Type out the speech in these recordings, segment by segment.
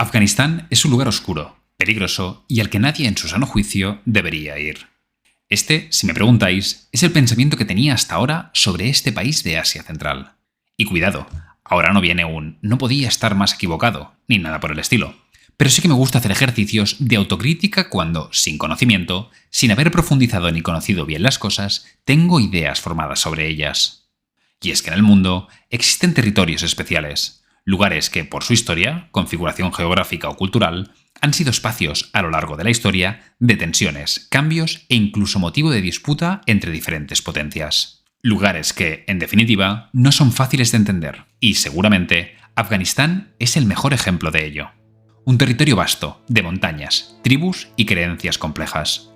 Afganistán es un lugar oscuro, peligroso y al que nadie en su sano juicio debería ir. Este, si me preguntáis, es el pensamiento que tenía hasta ahora sobre este país de Asia Central. Y cuidado, ahora no viene un "no podía estar más equivocado", ni nada por el estilo. Pero sí que me gusta hacer ejercicios de autocrítica cuando, sin conocimiento, sin haber profundizado ni conocido bien las cosas, tengo ideas formadas sobre ellas. Y es que en el mundo existen territorios especiales, lugares que, por su historia, configuración geográfica o cultural, han sido espacios a lo largo de la historia de tensiones, cambios e incluso motivo de disputa entre diferentes potencias. Lugares que, en definitiva, no son fáciles de entender, y seguramente Afganistán es el mejor ejemplo de ello. Un territorio vasto, de montañas, tribus y creencias complejas.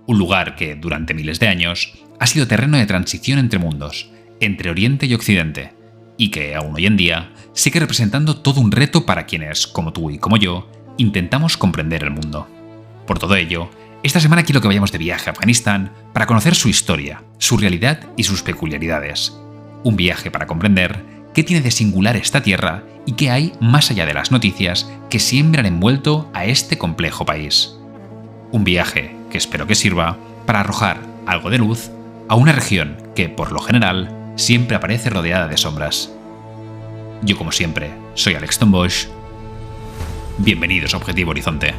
Un lugar que, durante miles de años, ha sido terreno de transición entre mundos, entre Oriente y Occidente, y que, aún hoy en día, sigue representando todo un reto para quienes, como tú y como yo, intentamos comprender el mundo. Por todo ello, esta semana quiero que vayamos de viaje a Afganistán para conocer su historia, su realidad y sus peculiaridades. Un viaje para comprender qué tiene de singular esta tierra y qué hay más allá de las noticias que siempre han envuelto a este complejo país. Un viaje que espero que sirva para arrojar algo de luz a una región que, por lo general, siempre aparece rodeada de sombras. Yo, como siempre, soy Alex Tombosch. Bienvenidos a Objetivo Horizonte.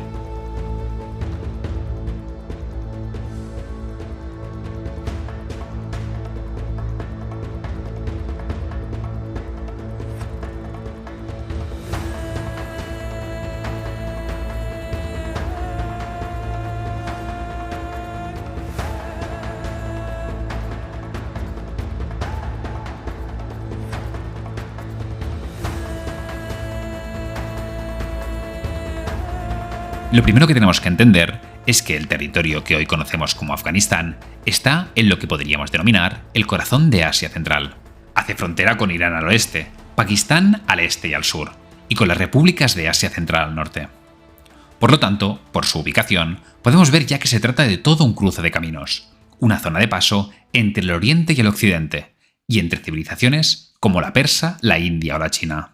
Lo primero que tenemos que entender es que el territorio que hoy conocemos como Afganistán está en lo que podríamos denominar el corazón de Asia Central. Hace frontera con Irán al oeste, Pakistán al este y al sur, y con las repúblicas de Asia Central al norte. Por lo tanto, por su ubicación, podemos ver ya que se trata de todo un cruce de caminos, una zona de paso entre el oriente y el occidente, y entre civilizaciones como la persa, la india o la china.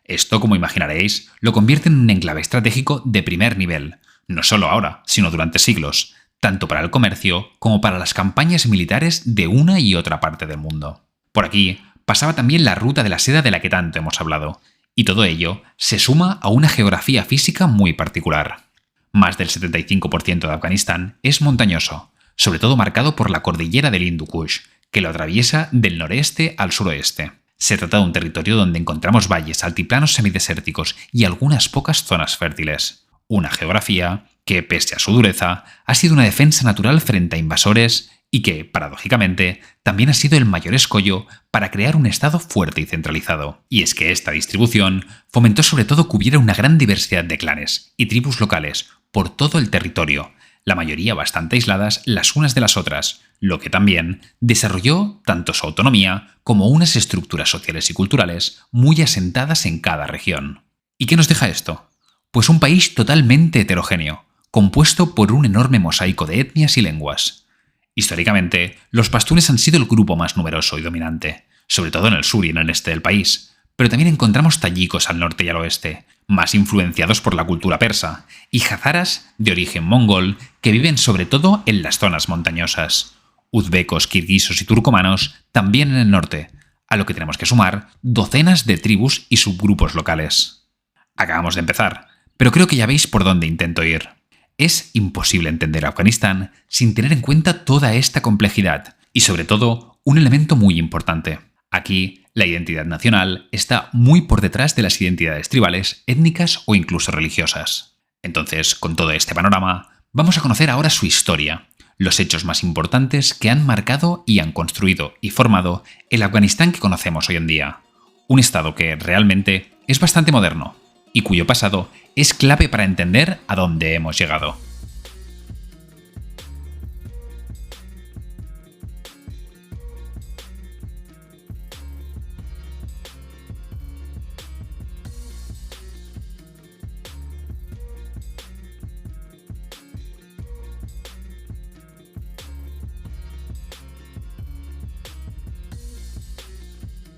Esto, como imaginaréis, lo convierte en un enclave estratégico de primer nivel, no solo ahora, sino durante siglos, tanto para el comercio como para las campañas militares de una y otra parte del mundo. Por aquí pasaba también la ruta de la seda de la que tanto hemos hablado, y todo ello se suma a una geografía física muy particular. Más del 75% de Afganistán es montañoso, sobre todo marcado por la cordillera del Hindu Kush, que lo atraviesa del noreste al suroeste. Se trata de un territorio donde encontramos valles, altiplanos semidesérticos y algunas pocas zonas fértiles. Una geografía que, pese a su dureza, ha sido una defensa natural frente a invasores y que, paradójicamente, también ha sido el mayor escollo para crear un estado fuerte y centralizado. Y es que esta distribución fomentó sobre todo que hubiera una gran diversidad de clanes y tribus locales por todo el territorio, la mayoría bastante aisladas las unas de las otras, lo que también desarrolló tanto su autonomía como unas estructuras sociales y culturales muy asentadas en cada región. ¿Y qué nos deja esto? Pues un país totalmente heterogéneo, compuesto por un enorme mosaico de etnias y lenguas. Históricamente, los pastunes han sido el grupo más numeroso y dominante, sobre todo en el sur y en el este del país, pero también encontramos tayikos al norte y al oeste, más influenciados por la cultura persa, y hazaras de origen mongol que viven sobre todo en las zonas montañosas. Uzbecos, kirguisos y turcomanos también en el norte, a lo que tenemos que sumar docenas de tribus y subgrupos locales. Acabamos de empezar, pero creo que ya veis por dónde intento ir. Es imposible entender Afganistán sin tener en cuenta toda esta complejidad, y sobre todo, un elemento muy importante. Aquí, la identidad nacional está muy por detrás de las identidades tribales, étnicas o incluso religiosas. Entonces, con todo este panorama, vamos a conocer ahora su historia, los hechos más importantes que han marcado y han construido y formado el Afganistán que conocemos hoy en día. Un estado que realmente es bastante moderno y cuyo pasado es clave para entender a dónde hemos llegado.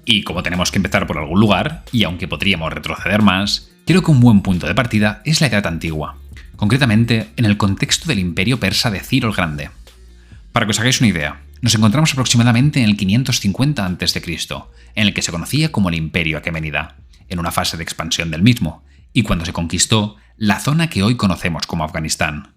Y como tenemos que empezar por algún lugar, y aunque podríamos retroceder más, Creo que un buen punto de partida es la Edad Antigua, concretamente en el contexto del imperio persa de Ciro el Grande. Para que os hagáis una idea, nos encontramos aproximadamente en el 550 a.C., en el que se conocía como el Imperio Aqueménida, en una fase de expansión del mismo, y cuando se conquistó la zona que hoy conocemos como Afganistán.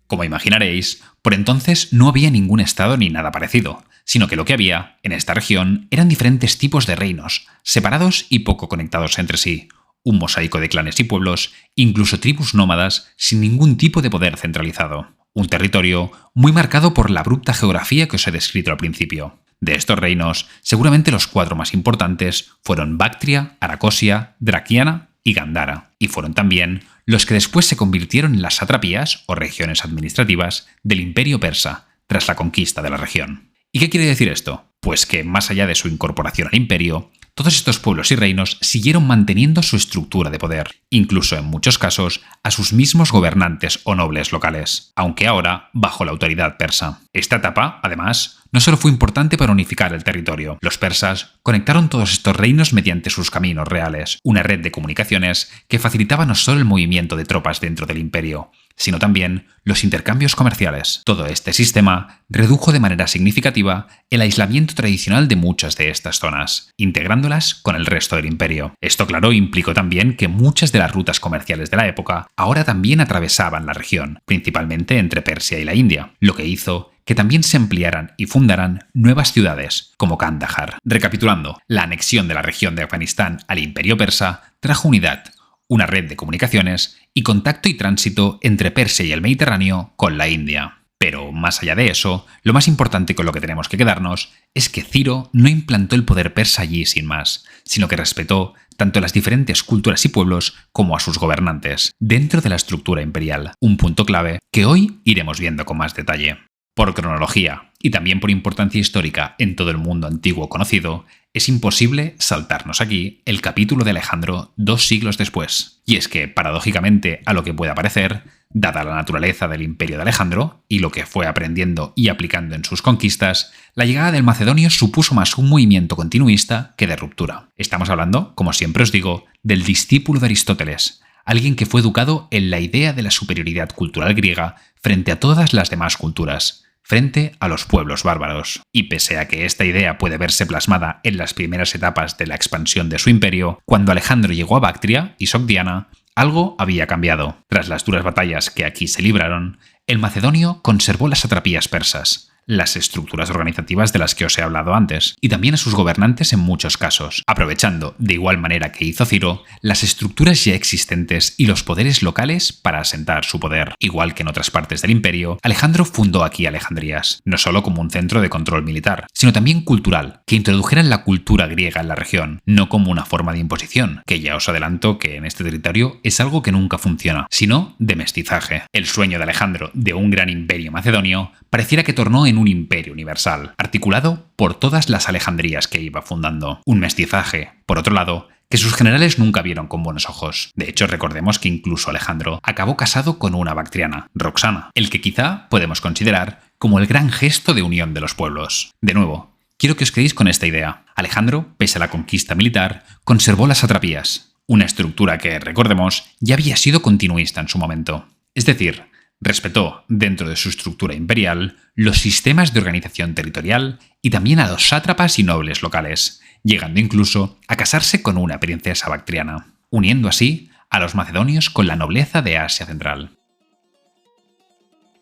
Como imaginaréis, por entonces no había ningún estado ni nada parecido, sino que lo que había en esta región eran diferentes tipos de reinos, separados y poco conectados entre sí, un mosaico de clanes y pueblos, incluso tribus nómadas sin ningún tipo de poder centralizado. Un territorio muy marcado por la abrupta geografía que os he descrito al principio. De estos reinos, seguramente los 4 más importantes fueron Bactria, Aracosia, Draquiana y Gandhara, y fueron también los que después se convirtieron en las satrapías o regiones administrativas del imperio persa tras la conquista de la región. ¿Y qué quiere decir esto? Pues que más allá de su incorporación al imperio, todos estos pueblos y reinos siguieron manteniendo su estructura de poder, incluso en muchos casos a sus mismos gobernantes o nobles locales, aunque ahora bajo la autoridad persa. Esta etapa, además, no solo fue importante para unificar el territorio. Los persas conectaron todos estos reinos mediante sus caminos reales, una red de comunicaciones que facilitaba no solo el movimiento de tropas dentro del imperio, sino también los intercambios comerciales. Todo este sistema redujo de manera significativa el aislamiento tradicional de muchas de estas zonas, integrándolas con el resto del imperio. Esto, claro, implicó también que muchas de las rutas comerciales de la época ahora también atravesaban la región, principalmente entre Persia y la India, lo que hizo que también se ampliaran y fundaran nuevas ciudades, como Kandahar. Recapitulando, la anexión de la región de Afganistán al imperio persa trajo unidad, una red de comunicaciones y contacto y tránsito entre Persia y el Mediterráneo con la India. Pero más allá de eso, lo más importante con lo que tenemos que quedarnos es que Ciro no implantó el poder persa allí sin más, sino que respetó tanto las diferentes culturas y pueblos como a sus gobernantes, dentro de la estructura imperial, un punto clave que hoy iremos viendo con más detalle. Por cronología y también por importancia histórica en todo el mundo antiguo conocido, es imposible saltarnos aquí el capítulo de Alejandro 2 siglos después. Y es que, paradójicamente, a lo que pueda parecer, dada la naturaleza del imperio de Alejandro y lo que fue aprendiendo y aplicando en sus conquistas, la llegada del macedonio supuso más un movimiento continuista que de ruptura. Estamos hablando, como siempre os digo, del discípulo de Aristóteles, alguien que fue educado en la idea de la superioridad cultural griega frente a todas las demás culturas, frente a los pueblos bárbaros. Y pese a que esta idea puede verse plasmada en las primeras etapas de la expansión de su imperio, cuando Alejandro llegó a Bactria y Sogdiana, algo había cambiado. Tras las duras batallas que aquí se libraron, el macedonio conservó las satrapías persas, las estructuras organizativas de las que os he hablado antes, y también a sus gobernantes en muchos casos, aprovechando, de igual manera que hizo Ciro, las estructuras ya existentes y los poderes locales para asentar su poder. Igual que en otras partes del imperio, Alejandro fundó aquí Alejandrías, no solo como un centro de control militar, sino también cultural, que introdujeran la cultura griega en la región, no como una forma de imposición, que ya os adelanto que en este territorio es algo que nunca funciona, sino de mestizaje. El sueño de Alejandro de un gran imperio macedonio pareciera que tornó en un imperio universal, articulado por todas las Alejandrías que iba fundando. Un mestizaje, por otro lado, que sus generales nunca vieron con buenos ojos. De hecho, recordemos que incluso Alejandro acabó casado con una bactriana, Roxana, el que quizá podemos considerar como el gran gesto de unión de los pueblos. De nuevo, quiero que os quedéis con esta idea. Alejandro, pese a la conquista militar, conservó las satrapías, una estructura que, recordemos, ya había sido continuista en su momento. Es decir, respetó, dentro de su estructura imperial, los sistemas de organización territorial y también a los sátrapas y nobles locales, llegando incluso a casarse con una princesa bactriana, uniendo así a los macedonios con la nobleza de Asia Central.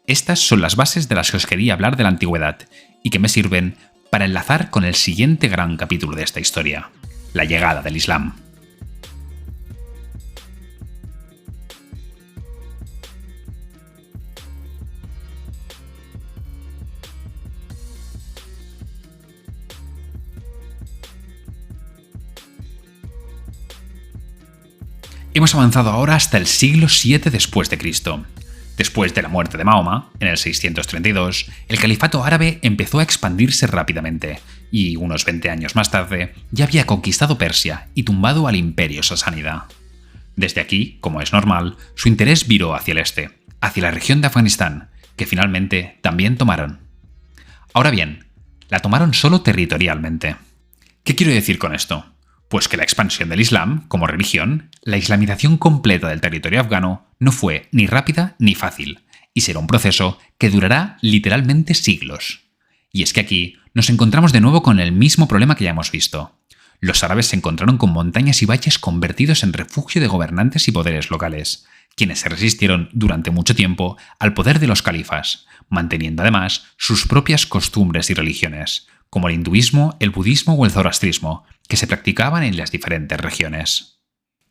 Estas son las bases de las que os quería hablar de la antigüedad y que me sirven para enlazar con el siguiente gran capítulo de esta historia, la llegada del Islam. Hemos avanzado ahora hasta el siglo VII después de Cristo. Después de la muerte de Mahoma, en el 632, el califato árabe empezó a expandirse rápidamente y, unos 20 años más tarde, ya había conquistado Persia y tumbado al imperio sasánida. Desde aquí, como es normal, su interés viró hacia el este, hacia la región de Afganistán, que finalmente también tomaron. Ahora bien, la tomaron solo territorialmente. ¿Qué quiero decir con esto? Pues que la expansión del Islam como religión, la islamización completa del territorio afgano, no fue ni rápida ni fácil, y será un proceso que durará literalmente siglos. Y es que aquí nos encontramos de nuevo con el mismo problema que ya hemos visto. Los árabes se encontraron con montañas y valles convertidos en refugio de gobernantes y poderes locales, quienes se resistieron durante mucho tiempo al poder de los califas, manteniendo además sus propias costumbres y religiones, como el hinduismo, el budismo o el zoroastrismo, que se practicaban en las diferentes regiones.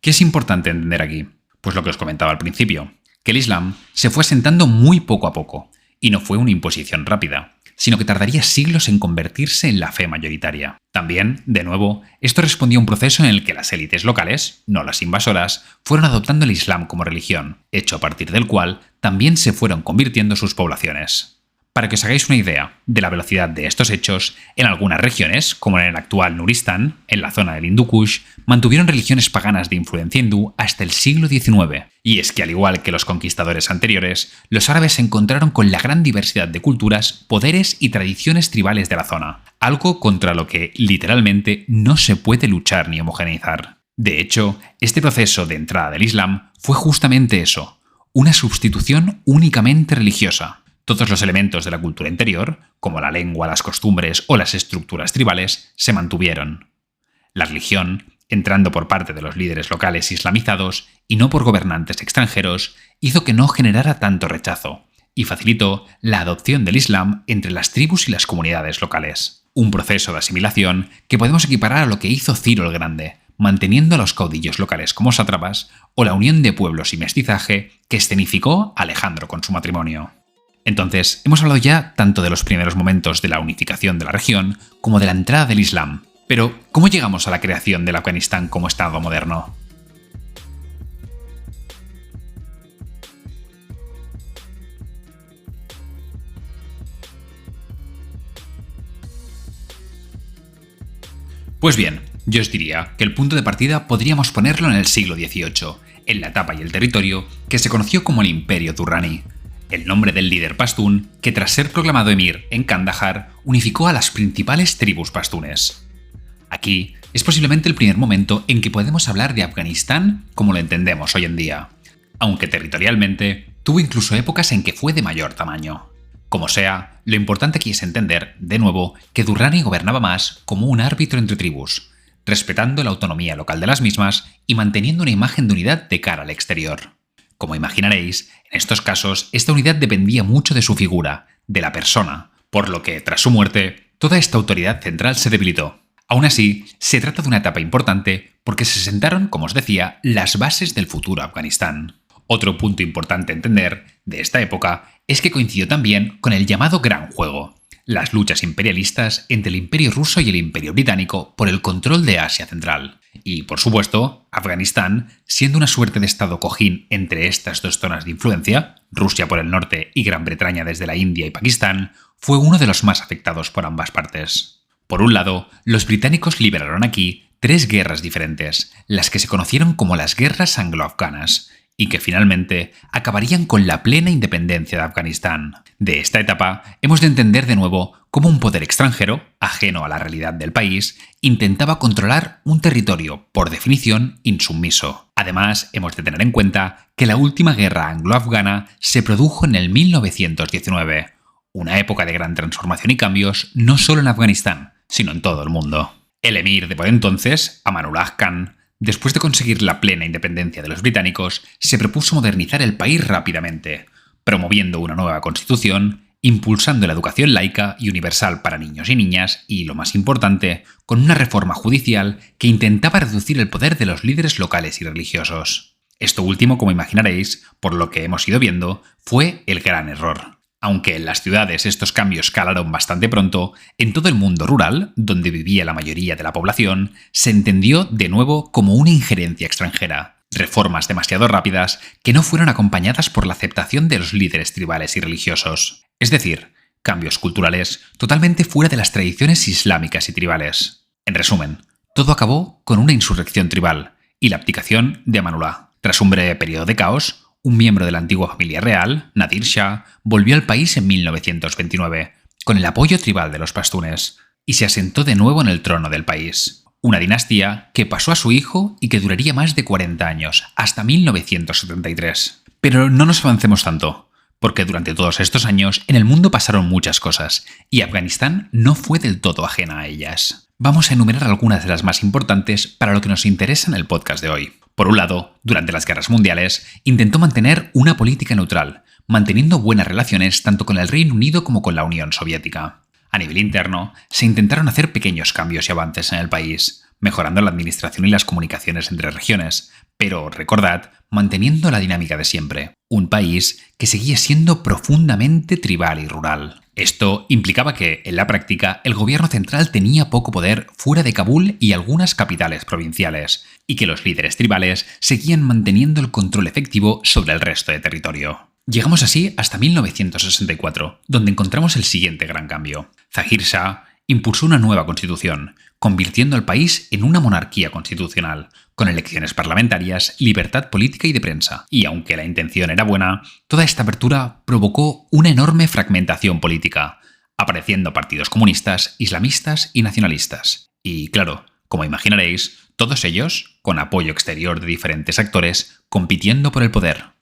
¿Qué es importante entender aquí? Pues lo que os comentaba al principio, que el Islam se fue asentando muy poco a poco, y no fue una imposición rápida, sino que tardaría siglos en convertirse en la fe mayoritaria. También, de nuevo, esto respondía a un proceso en el que las élites locales, no las invasoras, fueron adoptando el Islam como religión, hecho a partir del cual también se fueron convirtiendo sus poblaciones. Para que os hagáis una idea de la velocidad de estos hechos, en algunas regiones, como en el actual Nuristán, en la zona del Hindu Kush, mantuvieron religiones paganas de influencia hindú hasta el siglo XIX. Y es que al igual que los conquistadores anteriores, los árabes se encontraron con la gran diversidad de culturas, poderes y tradiciones tribales de la zona, algo contra lo que literalmente no se puede luchar ni homogeneizar. De hecho, este proceso de entrada del Islam fue justamente eso, una sustitución únicamente religiosa. Todos los elementos de la cultura interior, como la lengua, las costumbres o las estructuras tribales, se mantuvieron. La religión, entrando por parte de los líderes locales islamizados y no por gobernantes extranjeros, hizo que no generara tanto rechazo y facilitó la adopción del Islam entre las tribus y las comunidades locales. Un proceso de asimilación que podemos equiparar a lo que hizo Ciro el Grande, manteniendo a los caudillos locales como sátrapas, o la unión de pueblos y mestizaje que escenificó Alejandro con su matrimonio. Entonces, hemos hablado ya tanto de los primeros momentos de la unificación de la región como de la entrada del Islam. Pero, ¿cómo llegamos a la creación del Afganistán como Estado moderno? Pues bien, yo os diría que el punto de partida podríamos ponerlo en el siglo XVIII, en la etapa y el territorio que se conoció como el Imperio Durrani, el nombre del líder pastún que tras ser proclamado emir en Kandahar unificó a las principales tribus pastunes. Aquí es posiblemente el primer momento en que podemos hablar de Afganistán como lo entendemos hoy en día, aunque territorialmente tuvo incluso épocas en que fue de mayor tamaño. Como sea, lo importante aquí es entender, de nuevo, que Durrani gobernaba más como un árbitro entre tribus, respetando la autonomía local de las mismas y manteniendo una imagen de unidad de cara al exterior. Como imaginaréis, en estos casos esta unidad dependía mucho de su figura, de la persona, por lo que, tras su muerte, toda esta autoridad central se debilitó. Aún así, se trata de una etapa importante porque se sentaron, como os decía, las bases del futuro Afganistán. Otro punto importante a entender de esta época es que coincidió también con el llamado Gran Juego, las luchas imperialistas entre el Imperio ruso y el Imperio británico por el control de Asia Central. Y, por supuesto, Afganistán, siendo una suerte de estado cojín entre estas dos zonas de influencia, Rusia por el norte y Gran Bretaña desde la India y Pakistán, fue uno de los más afectados por ambas partes. Por un lado, los británicos liberaron aquí 3 guerras diferentes, las que se conocieron como las guerras anglo-afganas, y que finalmente acabarían con la plena independencia de Afganistán. De esta etapa hemos de entender de nuevo cómo un poder extranjero, ajeno a la realidad del país, intentaba controlar un territorio, por definición, insubmiso. Además, hemos de tener en cuenta que la última guerra anglo-afgana se produjo en el 1919, una época de gran transformación y cambios no solo en Afganistán, sino en todo el mundo. El emir de por entonces, Amanullah Khan, después de conseguir la plena independencia de los británicos, se propuso modernizar el país rápidamente, promoviendo una nueva constitución, impulsando la educación laica y universal para niños y niñas y, lo más importante, con una reforma judicial que intentaba reducir el poder de los líderes locales y religiosos. Esto último, como imaginaréis, por lo que hemos ido viendo, fue el gran error. Aunque en las ciudades estos cambios calaron bastante pronto, en todo el mundo rural, donde vivía la mayoría de la población, se entendió de nuevo como una injerencia extranjera, reformas demasiado rápidas que no fueron acompañadas por la aceptación de los líderes tribales y religiosos. Es decir, cambios culturales totalmente fuera de las tradiciones islámicas y tribales. En resumen, todo acabó con una insurrección tribal y la abdicación de Amanullah. Tras un breve periodo de caos, un miembro de la antigua familia real, Nadir Shah, volvió al país en 1929, con el apoyo tribal de los pastunes, y se asentó de nuevo en el trono del país. Una dinastía que pasó a su hijo y que duraría más de 40 años, hasta 1973. Pero no nos avancemos tanto, porque durante todos estos años en el mundo pasaron muchas cosas, y Afganistán no fue del todo ajena a ellas. Vamos a enumerar algunas de las más importantes para lo que nos interesa en el podcast de hoy. Por un lado, durante las guerras mundiales, intentó mantener una política neutral, manteniendo buenas relaciones tanto con el Reino Unido como con la Unión Soviética. A nivel interno, se intentaron hacer pequeños cambios y avances en el país, mejorando la administración y las comunicaciones entre regiones, pero, recordad, manteniendo la dinámica de siempre. Un país que seguía siendo profundamente tribal y rural. Esto implicaba que, en la práctica, el gobierno central tenía poco poder fuera de Kabul y algunas capitales provinciales, y que los líderes tribales seguían manteniendo el control efectivo sobre el resto de territorio. Llegamos así hasta 1964, donde encontramos el siguiente gran cambio. Zahir Shah impulsó una nueva constitución, convirtiendo al país en una monarquía constitucional, con elecciones parlamentarias, libertad política y de prensa. Y aunque la intención era buena, toda esta apertura provocó una enorme fragmentación política, apareciendo partidos comunistas, islamistas y nacionalistas. Y claro, como imaginaréis, todos ellos, con apoyo exterior de diferentes actores, compitiendo por el poder.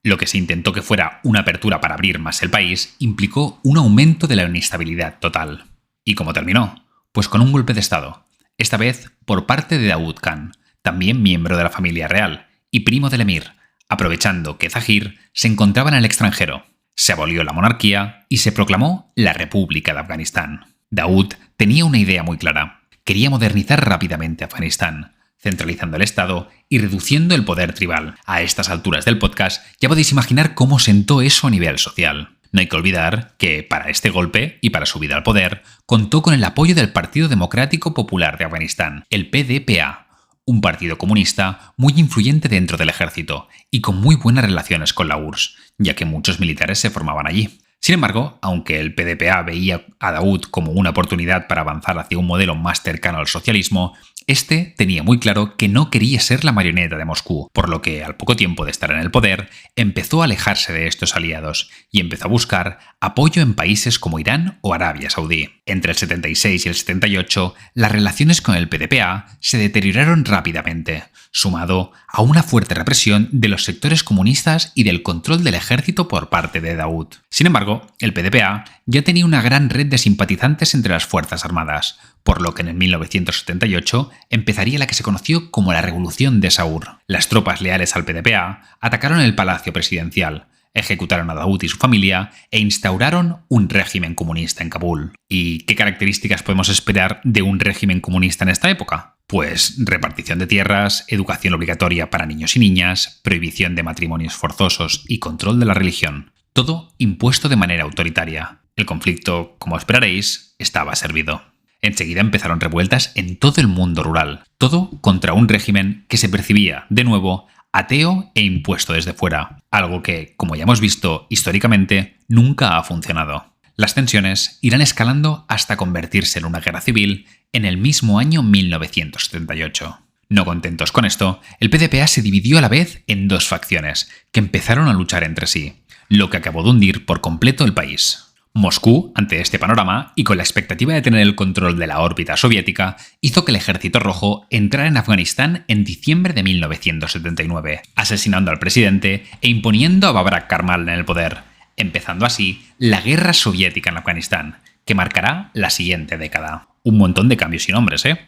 Lo que se intentó que fuera una apertura para abrir más el país implicó un aumento de la inestabilidad total. ¿Y cómo terminó? Pues con un golpe de Estado, esta vez por parte de Daud Khan, también miembro de la familia real y primo del emir, aprovechando que Zahir se encontraba en el extranjero. Se abolió la monarquía y se proclamó la República de Afganistán. Daud tenía una idea muy clara. Quería modernizar rápidamente Afganistán, centralizando el Estado y reduciendo el poder tribal. A estas alturas del podcast ya podéis imaginar cómo sentó eso a nivel social. No hay que olvidar que, para este golpe y para su vida al poder, contó con el apoyo del Partido Democrático Popular de Afganistán, el PDPA, un partido comunista muy influyente dentro del ejército y con muy buenas relaciones con la URSS, ya que muchos militares se formaban allí. Sin embargo, aunque el PDPA veía a Daud como una oportunidad para avanzar hacia un modelo más cercano al socialismo, este tenía muy claro que no quería ser la marioneta de Moscú, por lo que, al poco tiempo de estar en el poder, empezó a alejarse de estos aliados y empezó a buscar apoyo en países como Irán o Arabia Saudí. Entre el 76 y el 78, las relaciones con el PDPA se deterioraron rápidamente, sumado a una fuerte represión de los sectores comunistas y del control del ejército por parte de Daud. Sin embargo, el PDPA ya tenía una gran red de simpatizantes entre las Fuerzas Armadas, por lo que en 1978 empezaría la que se conoció como la Revolución de Saur. Las tropas leales al PDPA atacaron el Palacio Presidencial, ejecutaron a Daud y su familia e instauraron un régimen comunista en Kabul. ¿Y qué características podemos esperar de un régimen comunista en esta época? Pues repartición de tierras, educación obligatoria para niños y niñas, prohibición de matrimonios forzosos y control de la religión. Todo impuesto de manera autoritaria. El conflicto, como esperaréis, estaba servido. Enseguida empezaron revueltas en todo el mundo rural, todo contra un régimen que se percibía, de nuevo, ateo e impuesto desde fuera, algo que, como ya hemos visto históricamente, nunca ha funcionado. Las tensiones irán escalando hasta convertirse en una guerra civil en el mismo año 1978. No contentos con esto, el PDPA se dividió a la vez en dos facciones, que empezaron a luchar entre sí, lo que acabó de hundir por completo el país. Moscú, ante este panorama y con la expectativa de tener el control de la órbita soviética, hizo que el Ejército Rojo entrara en Afganistán en diciembre de 1979, asesinando al presidente e imponiendo a Babrak Karmal en el poder, empezando así la Guerra Soviética en Afganistán, que marcará la siguiente década. Un montón de cambios y nombres, ¿eh?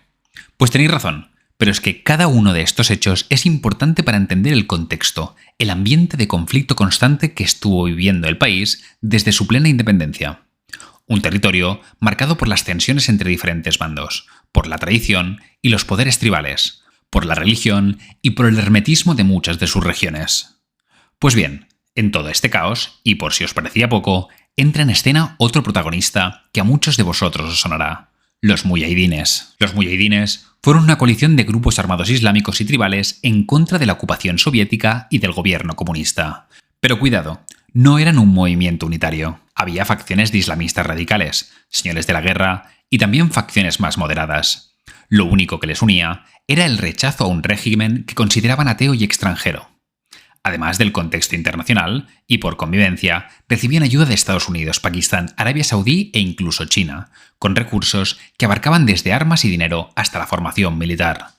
Pues tenéis razón. Pero es que cada uno de estos hechos es importante para entender el contexto, el ambiente de conflicto constante que estuvo viviendo el país desde su plena independencia. Un territorio marcado por las tensiones entre diferentes bandos, por la tradición y los poderes tribales, por la religión y por el hermetismo de muchas de sus regiones. Pues bien, en todo este caos, y por si os parecía poco, entra en escena otro protagonista que a muchos de vosotros os sonará: los muyahidines. Los muyahidines fueron una coalición de grupos armados islámicos y tribales en contra de la ocupación soviética y del gobierno comunista. Pero cuidado, no eran un movimiento unitario. Había facciones de islamistas radicales, señores de la guerra y también facciones más moderadas. Lo único que les unía era el rechazo a un régimen que consideraban ateo y extranjero. Además del contexto internacional, y por convivencia, recibían ayuda de Estados Unidos, Pakistán, Arabia Saudí e incluso China, con recursos que abarcaban desde armas y dinero hasta la formación militar.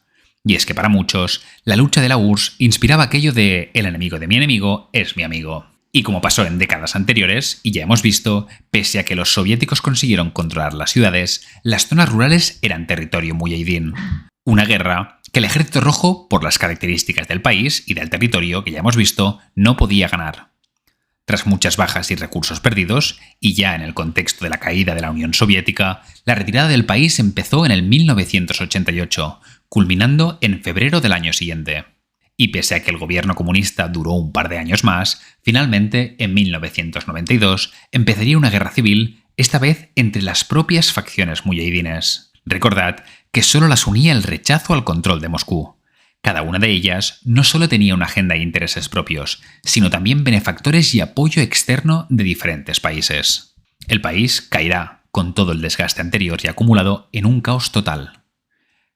Y es que para muchos, la lucha de la URSS inspiraba aquello de «el enemigo de mi enemigo es mi amigo». Y como pasó en décadas anteriores, y ya hemos visto, pese a que los soviéticos consiguieron controlar las ciudades, las zonas rurales eran territorio muyahidín. Una guerra que el Ejército Rojo, por las características del país y del territorio que ya hemos visto, no podía ganar. Tras muchas bajas y recursos perdidos, y ya en el contexto de la caída de la Unión Soviética, la retirada del país empezó en el 1988, culminando en febrero del año siguiente. Y pese a que el gobierno comunista duró un par de años más, finalmente, en 1992, empezaría una guerra civil, esta vez entre las propias facciones muyahidines. Recordad que solo las unía el rechazo al control de Moscú. Cada una de ellas no solo tenía una agenda e intereses propios, sino también benefactores y apoyo externo de diferentes países. El país caerá, con todo el desgaste anterior y acumulado, en un caos total.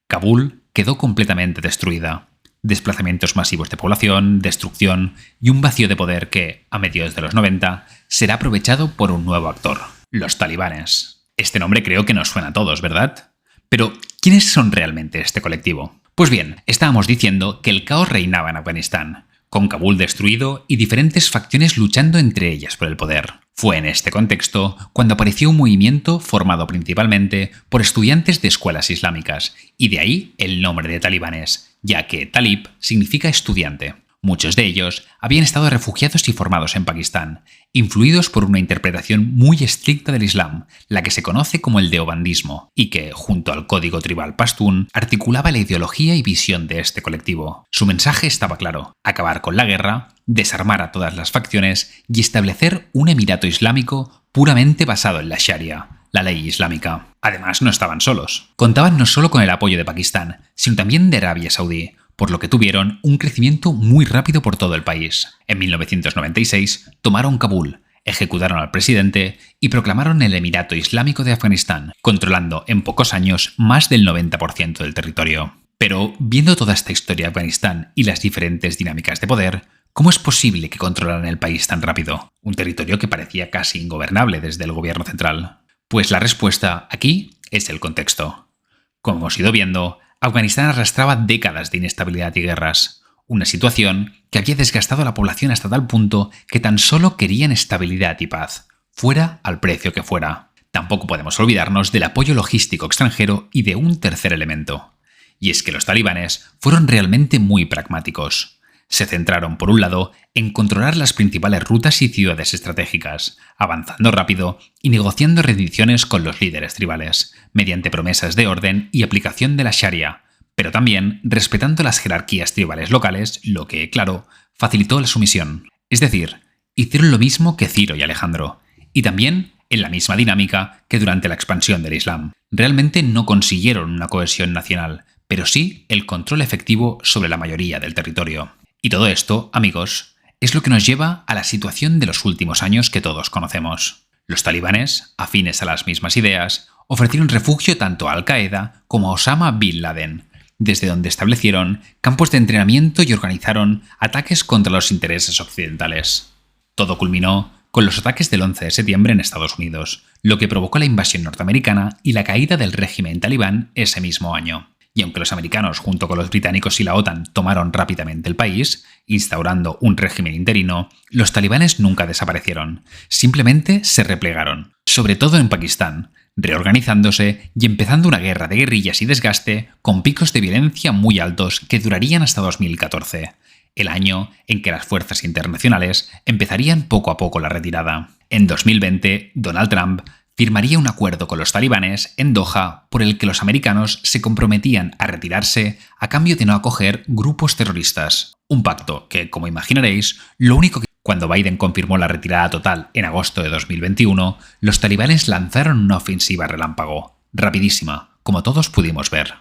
Kabul quedó completamente destruida. Desplazamientos masivos de población, destrucción y un vacío de poder que, a mediados de los 90, será aprovechado por un nuevo actor, los talibanes. Este nombre creo que nos suena a todos, ¿verdad? Pero, ¿quiénes son realmente este colectivo? Pues bien, estábamos diciendo que el caos reinaba en Afganistán, con Kabul destruido y diferentes facciones luchando entre ellas por el poder. Fue en este contexto cuando apareció un movimiento formado principalmente por estudiantes de escuelas islámicas, y de ahí el nombre de talibanes, ya que talib significa estudiante. Muchos de ellos habían estado refugiados y formados en Pakistán, influidos por una interpretación muy estricta del Islam, la que se conoce como el deobandismo, y que, junto al código tribal pastún, articulaba la ideología y visión de este colectivo. Su mensaje estaba claro: acabar con la guerra, desarmar a todas las facciones y establecer un emirato islámico puramente basado en la Sharia, la ley islámica. Además, no estaban solos. Contaban no solo con el apoyo de Pakistán, sino también de Arabia Saudí, por lo que tuvieron un crecimiento muy rápido por todo el país. En 1996 tomaron Kabul, ejecutaron al presidente y proclamaron el Emirato Islámico de Afganistán, controlando en pocos años más del 90% del territorio. Pero, viendo toda esta historia de Afganistán y las diferentes dinámicas de poder, ¿cómo es posible que controlaran el país tan rápido? Un territorio que parecía casi ingobernable desde el gobierno central. Pues la respuesta aquí es el contexto. Como hemos ido viendo, Afganistán arrastraba décadas de inestabilidad y guerras, una situación que había desgastado a la población hasta tal punto que tan solo querían estabilidad y paz, fuera al precio que fuera. Tampoco podemos olvidarnos del apoyo logístico extranjero y de un tercer elemento. Y es que los talibanes fueron realmente muy pragmáticos. Se centraron, por un lado, en controlar las principales rutas y ciudades estratégicas, avanzando rápido y negociando rendiciones con los líderes tribales, mediante promesas de orden y aplicación de la Sharia, pero también respetando las jerarquías tribales locales, lo que, claro, facilitó la sumisión. Es decir, hicieron lo mismo que Ciro y Alejandro, y también en la misma dinámica que durante la expansión del Islam. Realmente no consiguieron una cohesión nacional, pero sí el control efectivo sobre la mayoría del territorio. Y todo esto, amigos, es lo que nos lleva a la situación de los últimos años que todos conocemos. Los talibanes, afines a las mismas ideas, ofrecieron refugio tanto a Al-Qaeda como a Osama Bin Laden, desde donde establecieron campos de entrenamiento y organizaron ataques contra los intereses occidentales. Todo culminó con los ataques del 11 de septiembre en Estados Unidos, lo que provocó la invasión norteamericana y la caída del régimen talibán ese mismo año. Y aunque los americanos, junto con los británicos y la OTAN, tomaron rápidamente el país, instaurando un régimen interino, los talibanes nunca desaparecieron, simplemente se replegaron, sobre todo en Pakistán, reorganizándose y empezando una guerra de guerrillas y desgaste con picos de violencia muy altos que durarían hasta 2014, el año en que las fuerzas internacionales empezarían poco a poco la retirada. En 2020, Donald Trump firmaría un acuerdo con los talibanes en Doha por el que los americanos se comprometían a retirarse a cambio de no acoger grupos terroristas. Un pacto que, como imaginaréis, lo único que... Cuando Biden confirmó la retirada total en agosto de 2021, los talibanes lanzaron una ofensiva relámpago, rapidísima, como todos pudimos ver.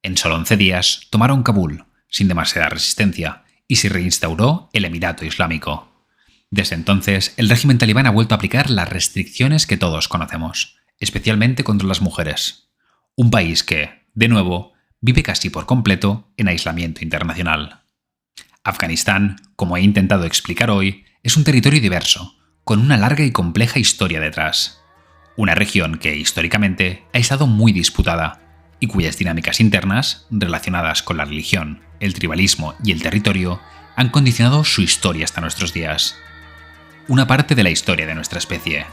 En solo 11 días tomaron Kabul, sin demasiada resistencia, y se reinstauró el Emirato Islámico. Desde entonces, el régimen talibán ha vuelto a aplicar las restricciones que todos conocemos, especialmente contra las mujeres. Un país que, de nuevo, vive casi por completo en aislamiento internacional. Afganistán, como he intentado explicar hoy, es un territorio diverso, con una larga y compleja historia detrás. Una región que, históricamente, ha estado muy disputada y cuyas dinámicas internas, relacionadas con la religión, el tribalismo y el territorio, han condicionado su historia hasta nuestros días. Una parte de la historia de nuestra especie.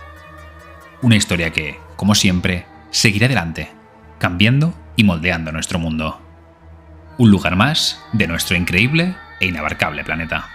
Una historia que, como siempre, seguirá adelante, cambiando y moldeando nuestro mundo. Un lugar más de nuestro increíble e inabarcable planeta.